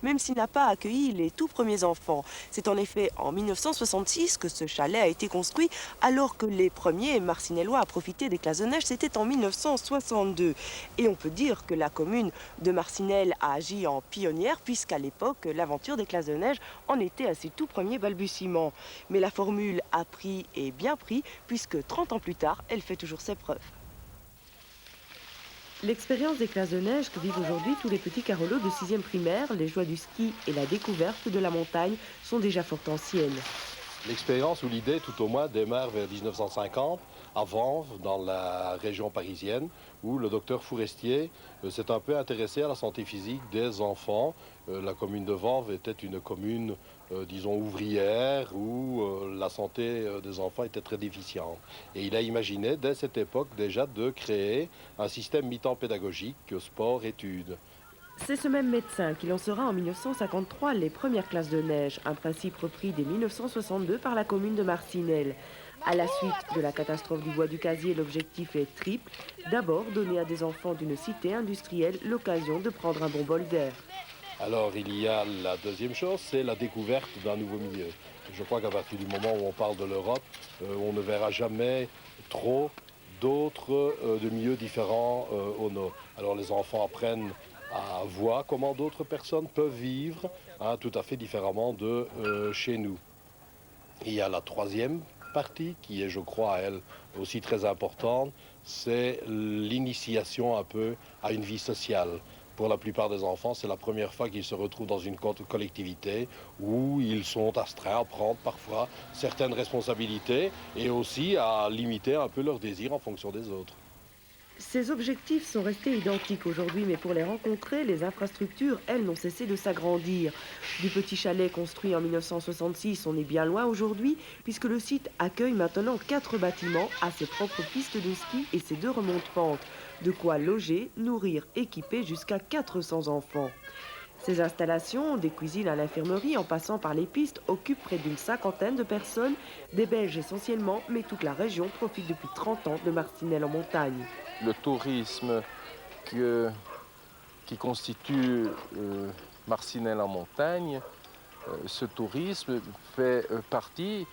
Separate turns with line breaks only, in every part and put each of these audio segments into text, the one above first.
même s'il n'a pas accueilli les tout premiers enfants. C'est en effet en 1966 que ce chalet a été construit, alors que les premiers marcinellois à profiter des classes de neige, c'était en 1962. Et on peut dire que la commune de Marcinelle a agi en pionnière, puisqu'à l'époque, l'aventure des classes de neige en était à ses tout premiers balbutiements. Mais la formule a pris et bien pris, puisque 30 ans plus tard, elle fait toujours ses preuves. L'expérience des classes de neige que vivent aujourd'hui tous les petits Carolos de 6e primaire, les joies du ski et la découverte de la montagne sont déjà fort anciennes.
L'expérience ou l'idée, tout au moins, démarre vers 1950, à Vanves, dans la région parisienne, où le docteur Fourestier s'est un peu intéressé à la santé physique des enfants. La commune de Vanves était une commune, disons, ouvrière, où la santé des enfants était très déficiente. Et il a imaginé, dès cette époque, déjà de créer un système mi-temps pédagogique, sport-études.
C'est ce même médecin qui lancera en 1953 les premières classes de neige, un principe repris dès 1962 par la commune de Marcinelle. À la suite de la catastrophe du bois du casier, l'objectif est triple. D'abord, donner à des enfants d'une cité industrielle l'occasion de prendre un bon bol d'air.
Alors il y a la deuxième chose, c'est la découverte d'un nouveau milieu. Je crois qu'à partir du moment où on parle de l'Europe, on ne verra jamais trop d'autres de milieux différents au nord. Alors les enfants apprennent à voir comment d'autres personnes peuvent vivre tout à fait différemment de chez nous. Et il y a la troisième partie qui est, je crois, elle aussi très importante, c'est l'initiation un peu à une vie sociale. Pour la plupart des enfants, c'est la première fois qu'ils se retrouvent dans une collectivité où ils sont astreints à prendre parfois certaines responsabilités et aussi à limiter un peu leurs désirs en fonction des autres.
Ces objectifs sont restés identiques aujourd'hui, mais pour les rencontrer, les infrastructures, elles, n'ont cessé de s'agrandir. Du petit chalet construit en 1966, on est bien loin aujourd'hui, puisque le site accueille maintenant 4 bâtiments à ses propres pistes de ski et ses 2 remontes-pentes. De quoi loger, nourrir, équiper jusqu'à 400 enfants. Ces installations, des cuisines à l'infirmerie en passant par les pistes, occupent près d'une cinquantaine de personnes, des Belges essentiellement, mais toute la région profite depuis 30 ans de Marcinelle en montagne.
Le tourisme qui constitue Marcinelle en montagne, ce tourisme fait partie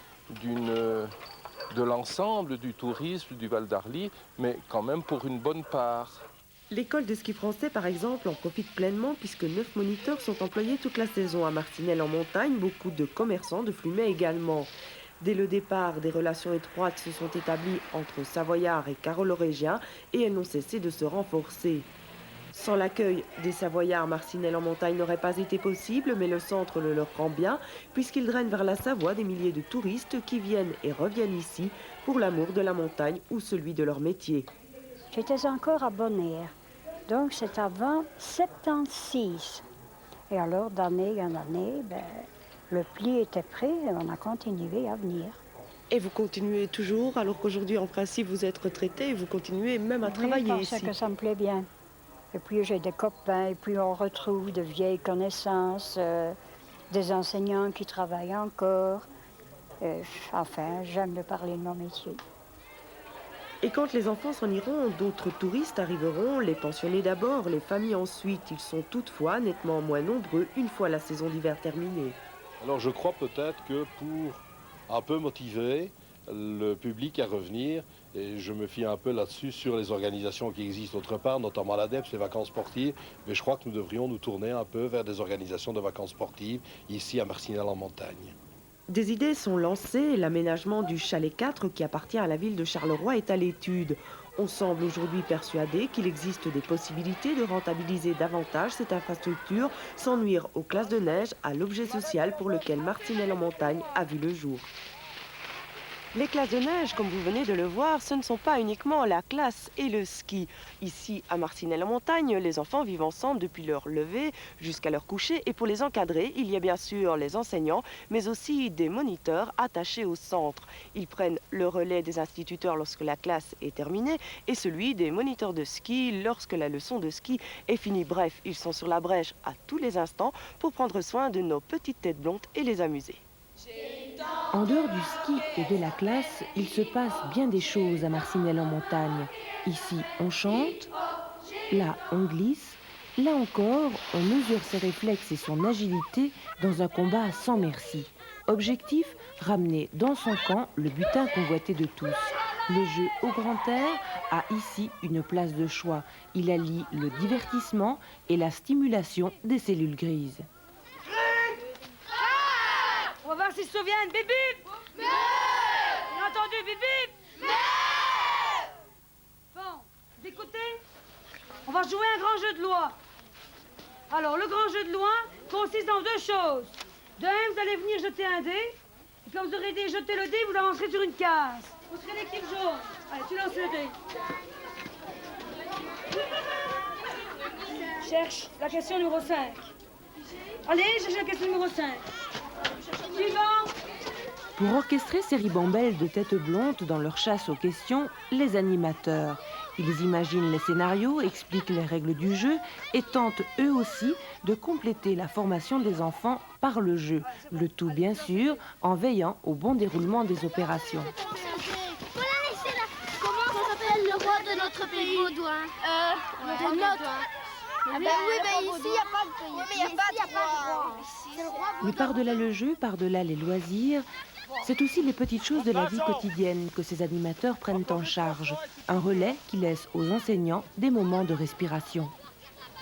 de l'ensemble du tourisme du Val d'Arly, mais quand même pour une bonne part.
L'école de ski français, par exemple, en profite pleinement puisque 9 moniteurs sont employés toute la saison à Marcinelle en montagne, beaucoup de commerçants de Flumet également. Dès le départ, des relations étroites se sont établies entre Savoyards et Carolorégiens et elles n'ont cessé de se renforcer. Sans l'accueil des Savoyards, Marcinelle en montagne n'aurait pas été possible, mais le centre le leur rend bien, puisqu'il draine vers la Savoie des milliers de touristes qui viennent et reviennent ici pour l'amour de la montagne ou celui de leur métier.
J'étais encore à Bonaire, donc c'est avant 76. Et alors, d'année en année, le pli était prêt et on a continué à venir.
Et vous continuez toujours, alors qu'aujourd'hui, en principe, vous êtes retraité et vous continuez même à travailler
parce
ici.
que ça me plaît bien. Et puis j'ai des copains, et puis on retrouve de vieilles connaissances, des enseignants qui travaillent encore. Enfin, j'aime de parler de mon métier.
Et quand les enfants s'en iront, d'autres touristes arriveront, les pensionnés d'abord, les familles ensuite. Ils sont toutefois nettement moins nombreux une fois la saison d'hiver terminée.
Alors je crois peut-être que pour un peu motiver le public à revenir, et je me fie un peu là-dessus sur les organisations qui existent autre part, notamment l'ADEPS, les vacances sportives, mais je crois que nous devrions nous tourner un peu vers des organisations de vacances sportives ici à Marcinelle en montagne.
Des idées sont lancées, l'aménagement du chalet 4 qui appartient à la ville de Charleroi est à l'étude. On semble aujourd'hui persuadé qu'il existe des possibilités de rentabiliser davantage cette infrastructure sans nuire aux classes de neige, à l'objet social pour lequel Marcinelle en montagne a vu le jour. Les classes de neige, comme vous venez de le voir, ce ne sont pas uniquement la classe et le ski. Ici, à Marcinelle-en-Montagne, les enfants vivent ensemble depuis leur lever jusqu'à leur coucher. Et pour les encadrer, il y a bien sûr les enseignants, mais aussi des moniteurs attachés au centre. Ils prennent le relais des instituteurs lorsque la classe est terminée et celui des moniteurs de ski lorsque la leçon de ski est finie. Bref, ils sont sur la brèche à tous les instants pour prendre soin de nos petites têtes blondes et les amuser. En dehors du ski et de la classe, il se passe bien des choses à Marcinelle en montagne. Ici, on chante, là, on glisse, Là encore, on mesure ses réflexes et son agilité dans un combat sans merci. Objectif, ramener dans son camp le butin convoité de tous. Le jeu au grand air a ici une place de choix. Il allie le divertissement et la stimulation des cellules grises.
On va voir s'ils se souviennent. Bip bip. Bien entendu, bip bip. Bon, vous écoutez? On va jouer un grand jeu de loi. Alors, le grand jeu de loi consiste en deux choses. De un, vous allez venir jeter un dé. Et quand vous aurez jeté le dé, vous avancerez sur une case. Vous serez l'équipe jaune. Allez, tu lances le dé. Cherche la question numéro 5. Allez, cherche la question numéro 5. Suivant.
Pour orchestrer ces ribambelles de têtes blondes dans leur chasse aux questions, les animateurs. Ils imaginent les scénarios, expliquent les règles du jeu et tentent eux aussi de compléter la formation des enfants par le jeu. Le tout bien sûr en veillant au bon déroulement des opérations.
Comment s'appelle le roi de notre pays? Baudouin. De notre. Ah ben oui, mais ici, il n'y a pas de pays. Mais il n'y a pas de roi.
Mais par-delà le jeu, par-delà les loisirs, c'est aussi les petites choses de la vie quotidienne que ces animateurs prennent en charge. Un relais qui laisse aux enseignants des moments de respiration.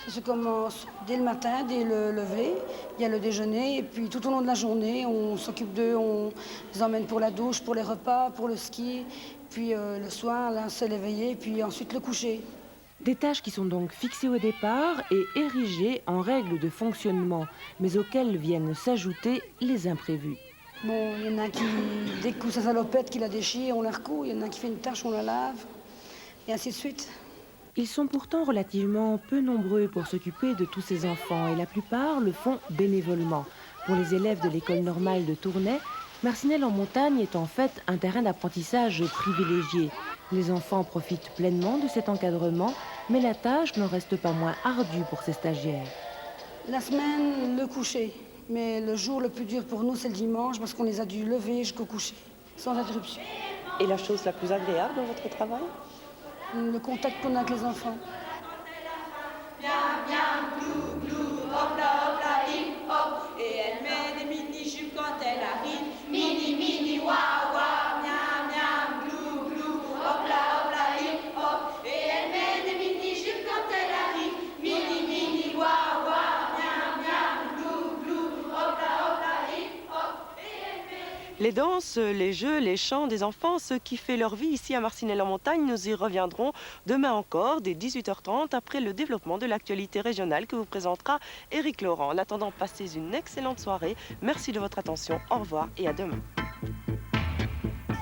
Ça se commence dès le matin, dès le lever. Il y a le déjeuner et puis tout au long de la journée, on s'occupe d'eux, on les emmène pour la douche, pour les repas, pour le ski. Puis le soir, là, c'est l'éveiller, puis ensuite le coucher.
Des tâches qui sont donc fixées au départ et érigées en règles de fonctionnement, mais auxquelles viennent s'ajouter les imprévus.
Bon, il y en a un qui découvre sa salopette, qui la déchire, on la recoue. Il y en a un qui fait une tâche, on la lave, et ainsi de suite.
Ils sont pourtant relativement peu nombreux pour s'occuper de tous ces enfants et la plupart le font bénévolement. Pour les élèves de l'école normale de Tournai, Marcinelle-en-Montagne est en fait un terrain d'apprentissage privilégié. Les enfants profitent pleinement de cet encadrement, mais la tâche n'en reste pas moins ardue pour ces stagiaires.
La semaine, le coucher. Mais le jour le plus dur pour nous, c'est le dimanche, parce qu'on les a dû lever jusqu'au coucher, sans interruption.
Et la chose la plus agréable dans votre travail?
Le contact qu'on a avec les enfants.
Miam, miam, glou, glou, hop là, hip, hop. Et elle met des mini-jupes quand elle arrive. Mini, mini, wa, wa, miam, miam, glou, glou, hop là, hip, hop. Et elle met des mini-jupes quand elle arrive. Mini, mini, wa, wa, miam, miam, glou, glou, hop là, hip, hop. Et elle met...
Les danses, les jeux, les chants des enfants, ce qui fait leur vie ici à Marcinelle-en-Montagne, nous y reviendrons demain encore dès 18h30 après le développement de l'actualité régionale que vous présentera Éric Laurent. En attendant, passez une excellente soirée. Merci de votre attention. Au revoir et à demain.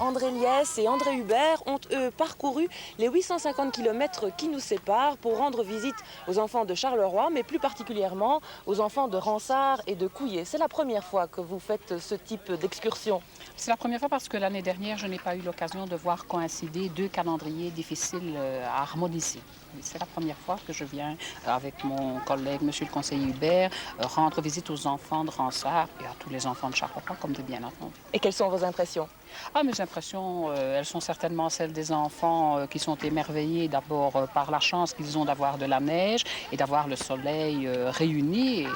André Liès et André Hubert ont, eux, parcouru les 850 km qui nous séparent pour rendre visite aux enfants de Charleroi, mais plus particulièrement aux enfants de Ransard et de Couillé. C'est la première fois que vous faites ce type d'excursion.
C'est la première fois parce que l'année dernière, je n'ai pas eu l'occasion de voir coïncider deux calendriers difficiles à harmoniser. C'est la première fois que je viens avec mon collègue, monsieur le conseiller Hubert, rendre visite aux enfants de Ransard et à tous les enfants de Charleroi, comme de bien entendu.
Et quelles sont vos impressions?
Ah, mes impressions, elles sont certainement celles des enfants qui sont émerveillés d'abord par la chance qu'ils ont d'avoir de la neige et d'avoir le soleil réuni. Et,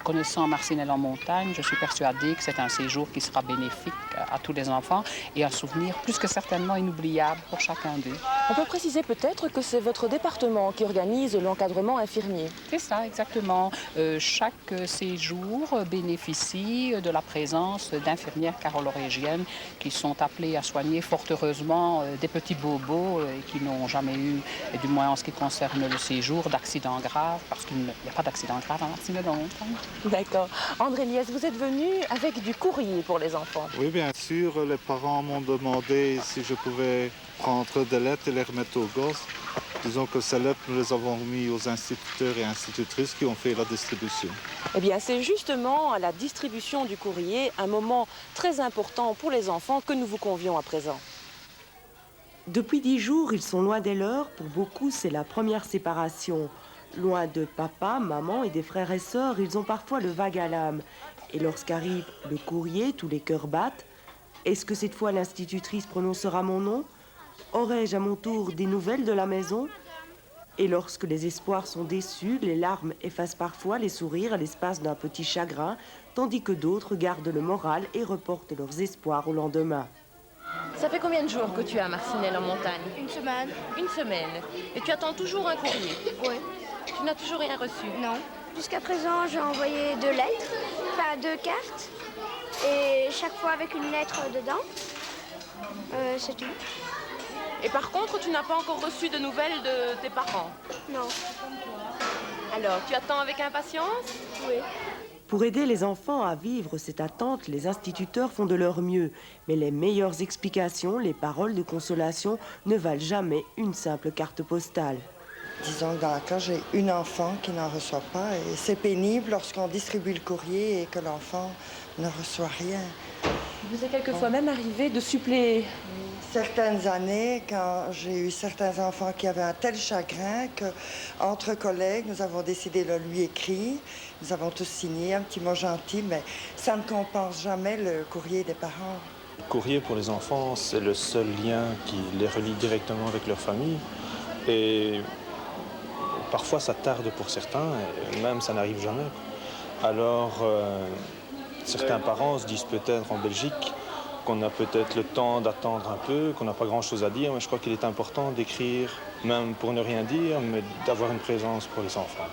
connaissant Marcinelle-en-Montagne, je suis persuadée que c'est un séjour qui sera bénéfique à tous les enfants et un souvenir plus que certainement inoubliable pour chacun d'eux.
On peut préciser peut-être que c'est votre département qui organise l'encadrement infirmier.
C'est ça, exactement. Chaque séjour bénéficie de la présence d'infirmières carolorégiennes qui sont appelés à soigner fort heureusement des petits bobos et qui n'ont jamais eu, du moins en ce qui concerne le séjour, d'accidents graves, parce qu'il n'y a pas d'accident grave à Marcinelle-en-Montagne.
D'accord. André Liès, vous êtes venu avec du courrier pour les enfants.
Oui, bien sûr. Les parents m'ont demandé si je pouvais prendre des lettres et les remettre aux gosses. Disons que ces lettres, nous les avons remis aux instituteurs et institutrices qui ont fait la distribution.
Eh bien, c'est justement à la distribution du courrier, un moment très important pour les enfants que nous vous convions à présent. Depuis 10 jours, ils sont loin des leurs. Pour beaucoup, c'est la première séparation. Loin de papa, maman et des frères et sœurs, ils ont parfois le vague à l'âme. Et lorsqu'arrive le courrier, tous les cœurs battent. Est-ce que cette fois l'institutrice prononcera mon nom? Aurais-je à mon tour des nouvelles de la maison? Et lorsque les espoirs sont déçus, les larmes effacent parfois les sourires à l'espace d'un petit chagrin, tandis que d'autres gardent le moral et reportent leurs espoirs au lendemain.
Ça fait combien de jours que tu es à Marcinelle en montagne?
Une semaine.
Une semaine. Et tu attends toujours un courrier?
Oui.
Tu n'as toujours rien reçu?
Non. Jusqu'à présent, j'ai envoyé 2 lettres, enfin 2 cartes, et chaque fois avec une lettre dedans. C'est tout.
Et par contre, tu n'as pas encore reçu de nouvelles de tes parents?
Non.
Alors, tu attends avec impatience?
Oui.
Pour aider les enfants à vivre cette attente, les instituteurs font de leur mieux. Mais les meilleures explications, les paroles de consolation, ne valent jamais une simple carte postale.
Disons que dans la classe, j'ai une enfant qui n'en reçoit pas. Et c'est pénible lorsqu'on distribue le courrier et que l'enfant ne reçoit rien.
Il vous est quelquefois même arrivé de suppléer?
Certaines années, quand j'ai eu certains enfants qui avaient un tel chagrin qu'entre collègues, nous avons décidé de lui écrire. Nous avons tous signé un petit mot gentil, mais ça ne compense jamais le courrier des parents.
Le courrier pour les enfants, c'est le seul lien qui les relie directement avec leur famille. Et parfois, ça tarde pour certains, et même ça n'arrive jamais. Alors, certains parents se disent peut-être en Belgique qu'on a peut-être le temps d'attendre un peu, qu'on n'a pas grand-chose à dire, mais je crois qu'il est important d'écrire, même pour ne rien dire, mais d'avoir une présence pour les enfants.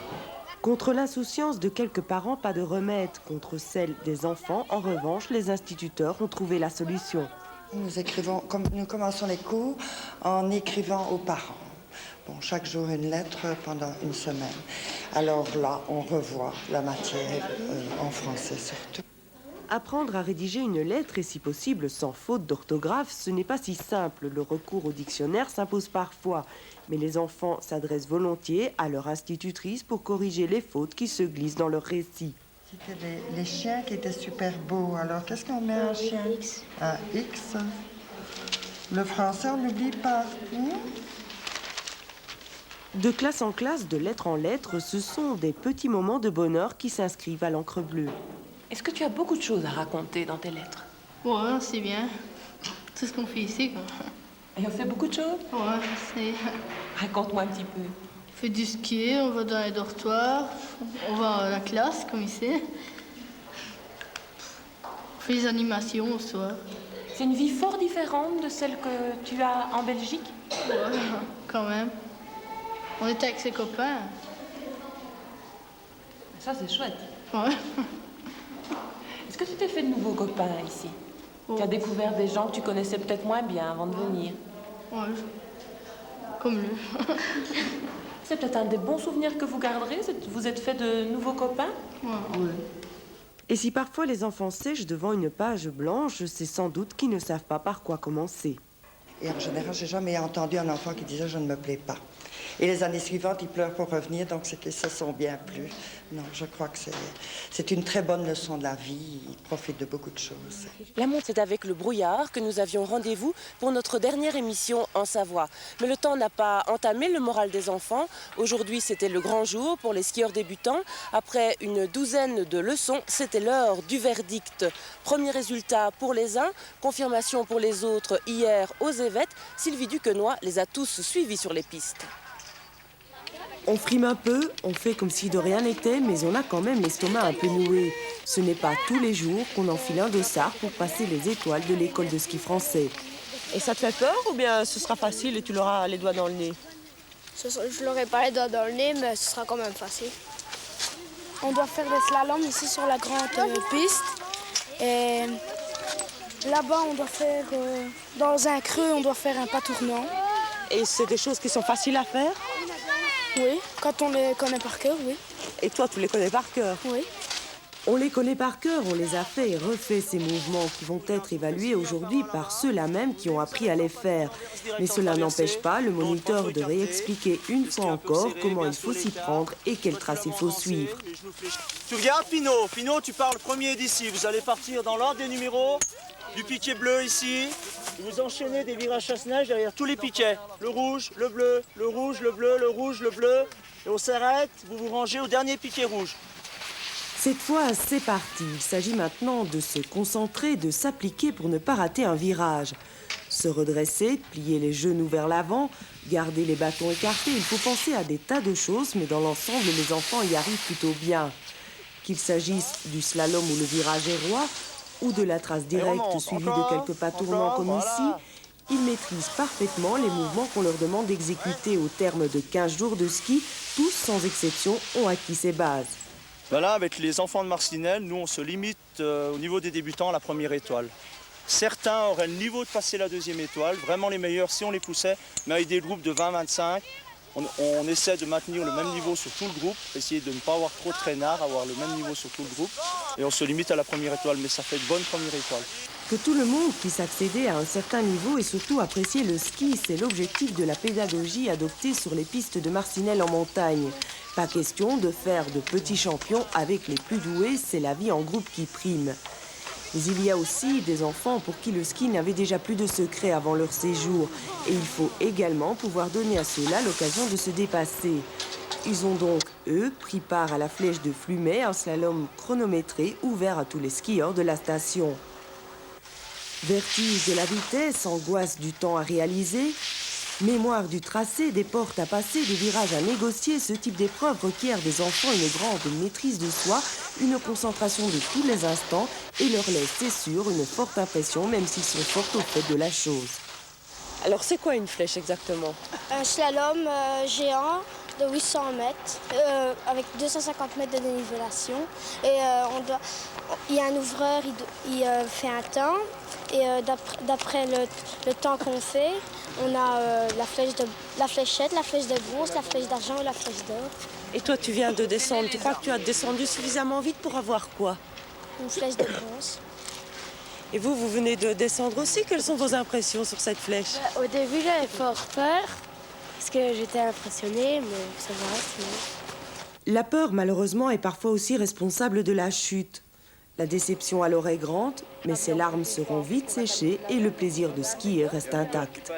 Contre l'insouciance de quelques parents, pas de remède. Contre celle des enfants, en revanche, les instituteurs ont trouvé la solution.
Nous commençons les cours en écrivant aux parents. Bon, chaque jour une lettre pendant une semaine. Alors là, on revoit la matière en français surtout.
Apprendre à rédiger une lettre et si possible sans faute d'orthographe, ce n'est pas si simple. Le recours au dictionnaire s'impose parfois. Mais les enfants s'adressent volontiers à leur institutrice pour corriger les fautes qui se glissent dans leur récit.
C'était les chiens qui étaient super beaux. Alors, qu'est-ce qu'on met en chien?
X.
Un X. Le français, on n'oublie pas.
De classe en classe, de lettre en lettre, ce sont des petits moments de bonheur qui s'inscrivent à l'encre bleue.
Est-ce que tu as beaucoup de choses à raconter dans tes lettres?
Ouais, c'est bien. C'est ce qu'on fait ici, quoi.
Et on fait beaucoup de choses?
Ouais, c'est...
Raconte-moi un petit peu.
On fait du ski, on va dans les dortoirs, on va à la classe, comme ici. On fait des animations au soir.
C'est une vie fort différente de celle que tu as en Belgique?
Ouais, quand même. On était avec ses copains.
Ça, c'est chouette.
Ouais.
Est-ce que tu t'es fait de nouveaux copains ici? Tu as découvert des gens que tu connaissais peut-être moins bien avant de venir?
Ouais, comme lui.
C'est peut-être un des bons souvenirs que vous garderez? Vous êtes fait de nouveaux copains?
Ouais.
Et si parfois les enfants sèchent devant une page blanche, c'est sans doute qu'ils ne savent pas par quoi commencer.
Et en général, j'ai jamais entendu un enfant qui disait « je ne me plais pas ». Et les années suivantes, ils pleurent pour revenir, donc c'est qu'ils se sont bien plu. Non, je crois que c'est une très bonne leçon de la vie. Ils profitent de beaucoup de choses.
La montre, c'est avec le brouillard que nous avions rendez-vous pour notre dernière émission en Savoie. Mais le temps n'a pas entamé le moral des enfants. Aujourd'hui, c'était le grand jour pour les skieurs débutants. Après une douzaine de leçons, c'était l'heure du verdict. Premier résultat pour les uns, confirmation pour les autres hier aux Évêtes. Sylvie Duquenois les a tous suivis sur les pistes.
On frime un peu, on fait comme si de rien n'était, mais on a quand même l'estomac un peu noué. Ce n'est pas tous les jours qu'on enfile un dossard pour passer les étoiles de l'école de ski français.
Et ça te fait peur ou bien ce sera facile et tu l'auras les doigts dans le nez?
Je l'aurai pas les doigts dans le nez, mais ce sera quand même facile. On doit faire des slaloms ici sur la grande piste. Et là-bas, on doit faire, dans un creux, on doit faire un pas tournant.
Et c'est des choses qui sont faciles à faire?
Oui, quand on les connaît par cœur, oui.
Et toi, tu les connais par cœur?
Oui.
On les connaît par cœur, on les a fait et refait ces mouvements qui vont être évalués aujourd'hui par ceux-là même qui ont appris à les faire. Mais cela n'empêche pas le moniteur de réexpliquer une fois encore comment il faut s'y prendre et quelle trace il faut suivre.
Tu regardes Pinot. Pinot, tu parles premier d'ici. Vous allez partir dans l'ordre des numéros. Du piquet bleu ici. Vous enchaînez des virages chasse-neige derrière tous les piquets. Le rouge, le bleu, le rouge, le bleu, le rouge, le bleu. Et on s'arrête, vous vous rangez au dernier piquet rouge.
Cette fois, c'est parti. Il s'agit maintenant de se concentrer, de s'appliquer pour ne pas rater un virage. se redresser, plier les genoux vers l'avant, garder les bâtons écartés. Il faut penser à des tas de choses, mais dans l'ensemble, les enfants y arrivent plutôt bien. Qu'il s'agisse du slalom où le virage est roi, ou de la trace directe suivie de quelques pas tournants comme ici, ils maîtrisent parfaitement les mouvements qu'on leur demande d'exécuter au terme de 15 jours de ski. Tous, sans exception, ont acquis ces bases.
Ben là, avec les enfants de Marcinelle, nous, on se limite au niveau des débutants à la première étoile. Certains auraient le niveau de passer la deuxième étoile, vraiment les meilleurs si on les poussait, mais avec des groupes de 20-25, on essaie de maintenir le même niveau sur tout le groupe, essayer de ne pas avoir trop de traînards, avoir le même niveau sur tout le groupe, et on se limite à la première étoile, mais ça fait de bonnes premières étoiles.
Que tout le monde puisse accéder à un certain niveau et surtout apprécier le ski, c'est l'objectif de la pédagogie adoptée sur les pistes de Marcinelle en montagne. Pas question de faire de petits champions avec les plus doués, c'est la vie en groupe qui prime. Mais il y a aussi des enfants pour qui le ski n'avait déjà plus de secret avant leur séjour. Et il faut également pouvoir donner à ceux-là l'occasion de se dépasser. Ils ont donc, eux, pris part à la flèche de Flumet, un slalom chronométré ouvert à tous les skieurs de la station. Vertige de la vitesse, angoisse du temps à réaliser, mémoire du tracé, des portes à passer, des virages à négocier, ce type d'épreuve requiert des enfants une grande maîtrise de soi, une concentration de tous les instants et leur laisse, c'est sûr, une forte impression, même s'ils sont forts au fait de la chose.
Alors c'est quoi une flèche exactement?
Un slalom géant de 800 mètres avec 250 mètres de dénivellation. Et il y a un ouvreur, il fait un temps. Et d'après le temps qu'on fait, on a la fléchette, la flèche de bronze, la flèche d'argent et la flèche d'or.
Et toi, tu viens de descendre. Tu crois que tu as descendu suffisamment vite pour avoir quoi?
Une flèche de bronze.
Et vous venez de descendre aussi. Quelles sont vos impressions sur cette flèche?
Au début, j'avais fort peur, parce que j'étais impressionnée, mais ça va, sinon.
La peur, malheureusement, est parfois aussi responsable de la chute. La déception alors est grande, mais ces larmes seront vite séchées et le plaisir de skier reste intact.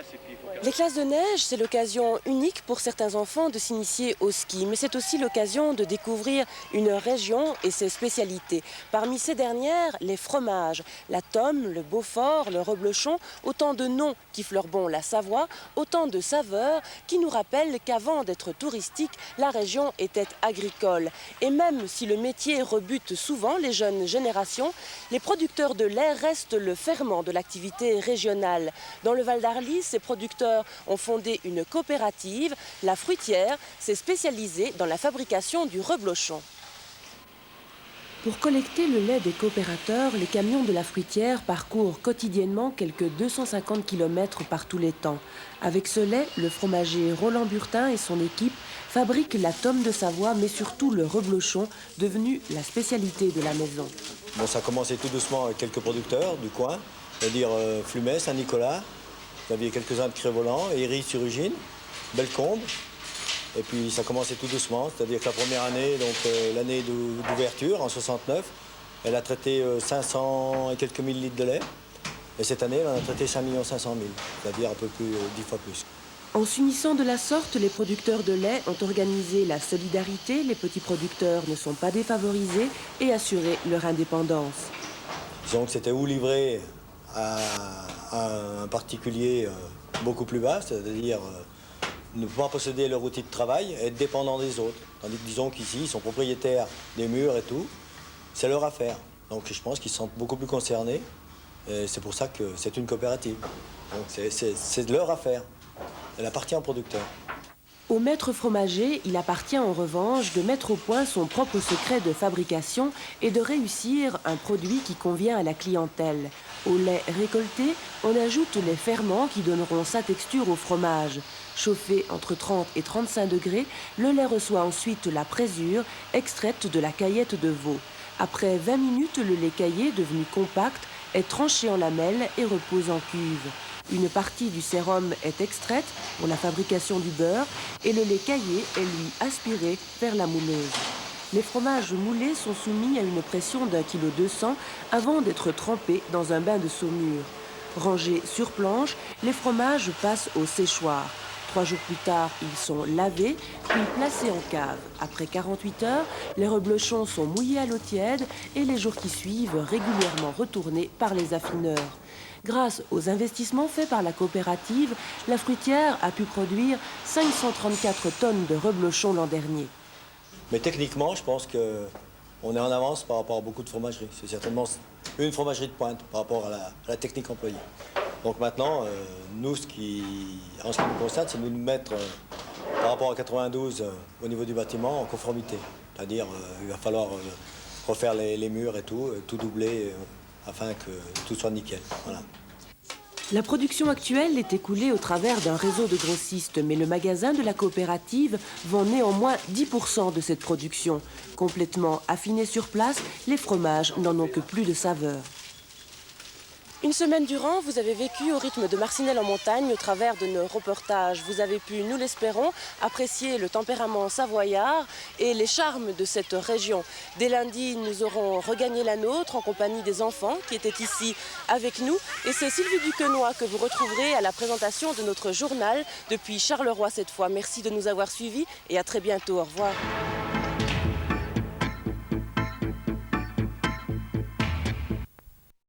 Les classes de neige, c'est l'occasion unique pour certains enfants de s'initier au ski, mais c'est aussi l'occasion de découvrir une région et ses spécialités. Parmi ces dernières, les fromages, la Tome, le Beaufort, le Reblochon, autant de noms qui fleurbont la Savoie, autant de saveurs qui nous rappellent qu'avant d'être touristique, la région était agricole. Et même si le métier rebute souvent les jeunes générations, les producteurs de lait restent le ferment de l'activité régionale. Dans le Val d'Arly, ces producteurs ont fondé une coopérative. La Fruitière s'est spécialisée dans la fabrication du reblochon.
Pour collecter le lait des coopérateurs, les camions de la Fruitière parcourent quotidiennement quelques 250 km par tous les temps. Avec ce lait, le fromager Roland Burtin et son équipe fabriquent la Tome de Savoie, mais surtout le reblochon, devenu la spécialité de la maison.
Bon, ça a commencé tout doucement avec quelques producteurs du coin, c'est-à-dire Flumet, Saint-Nicolas. Vous aviez quelques-uns de Crévolant, Héry-sur-Ugine, Bellecombe. Et puis ça commençait tout doucement, c'est-à-dire que la première année, donc l'année d'ouverture, en 69, elle a traité 500 et quelques mille litres de lait. Et cette année, elle en a traité 5 500 000, c'est-à-dire un peu plus, 10 fois plus.
En s'unissant de la sorte, les producteurs de lait ont organisé la solidarité, les petits producteurs ne sont pas défavorisés et assuré leur indépendance.
Disons que c'était ou livré à un particulier beaucoup plus bas, c'est-à-dire ne pas posséder leur outil de travail et être dépendant des autres. Tandis que disons qu'ici, ils sont propriétaires des murs et tout, c'est leur affaire. Donc je pense qu'ils se sentent beaucoup plus concernés et c'est pour ça que c'est une coopérative. Donc c'est leur affaire, elle appartient au producteur.
Au maître fromager, il appartient en revanche de mettre au point son propre secret de fabrication et de réussir un produit qui convient à la clientèle. Au lait récolté, on ajoute les ferments qui donneront sa texture au fromage. Chauffé entre 30 et 35 degrés, le lait reçoit ensuite la présure extraite de la caillette de veau. Après 20 minutes, le lait caillé, devenu compact, est tranché en lamelles et repose en cuve. Une partie du sérum est extraite pour la fabrication du beurre et le lait caillé est lui aspiré vers la mouleuse. Les fromages moulés sont soumis à une pression d'1,2 kg avant d'être trempés dans un bain de saumure. Rangés sur planche, les fromages passent au séchoir.
3 jours plus tard, ils sont lavés, puis placés en cave. Après 48 heures, les reblochons sont mouillés à l'eau tiède et les jours qui suivent, régulièrement retournés par les affineurs. Grâce aux investissements faits par la coopérative, la fruitière a pu produire 534 tonnes de reblochons l'an dernier.
Mais techniquement, je pense qu'on est en avance par rapport à beaucoup de fromageries. C'est certainement une fromagerie de pointe par rapport à la technique employée. Donc maintenant, nous, en ce qui nous concerne, c'est nous de mettre, par rapport à 92, au niveau du bâtiment, en conformité. C'est-à-dire, il va falloir refaire les murs et tout doubler, afin que tout soit nickel. Voilà.
La production actuelle est écoulée au travers d'un réseau de grossistes, mais le magasin de la coopérative vend néanmoins 10% de cette production. Complètement affinés sur place, les fromages n'en ont que plus de saveur. Une semaine durant, vous avez vécu au rythme de Marcinelle en montagne au travers de nos reportages. Vous avez pu, nous l'espérons, apprécier le tempérament savoyard et les charmes de cette région. Dès lundi, nous aurons regagné la nôtre en compagnie des enfants qui étaient ici avec nous. Et c'est Sylvie Duquesnoy que vous retrouverez à la présentation de notre journal depuis Charleroi cette fois. Merci de nous avoir suivis et à très bientôt. Au revoir.